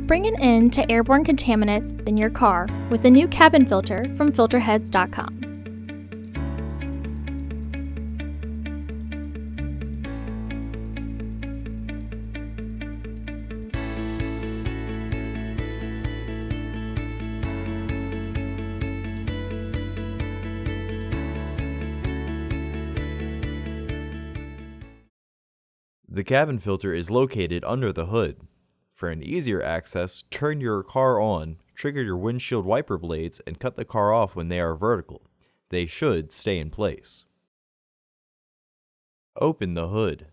Bring an end to airborne contaminants in your car with the new cabin filter from filterheads.com. The cabin filter is located under the hood. For an easier access, turn your car on, trigger your windshield wiper blades, and cut the car off when they are vertical. They should stay in place. Open the hood.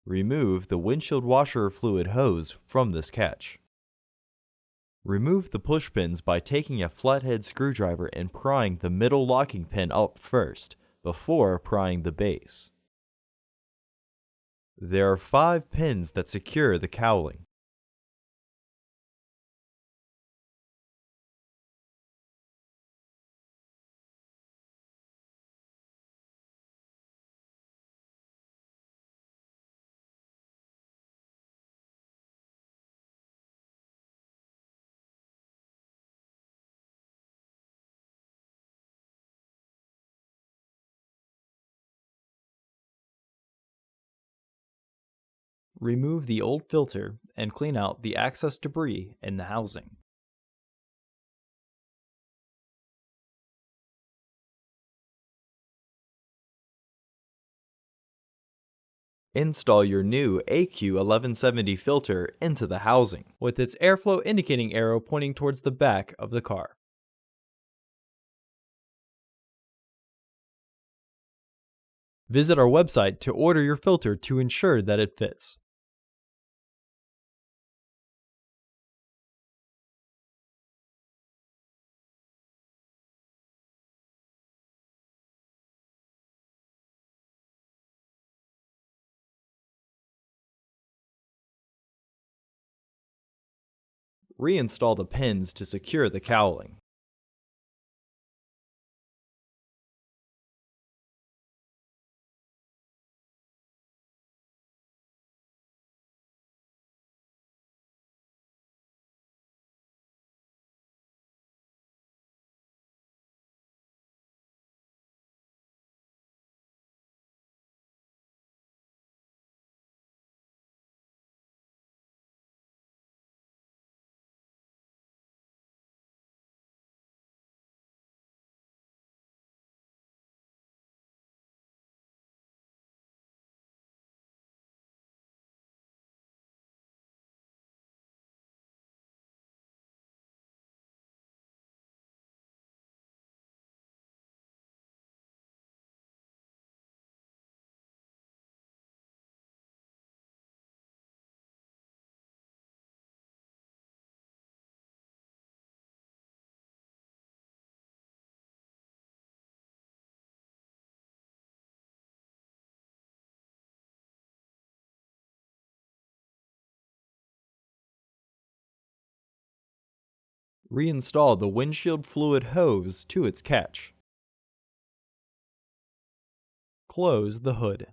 Remove the windshield washer fluid hose from this catch. Remove the push pins by taking a flathead screwdriver and prying the middle locking pin up first, before prying the base. There are 5 pins that secure the cowling. Remove the old filter and clean out the excess debris in the housing. Install your new AQ1170 filter into the housing, with its airflow indicating arrow pointing towards the back of the car. Visit our website to order your filter to ensure that it fits. Reinstall the pins to secure the cowling. Reinstall the windshield fluid hose to its catch. Close the hood.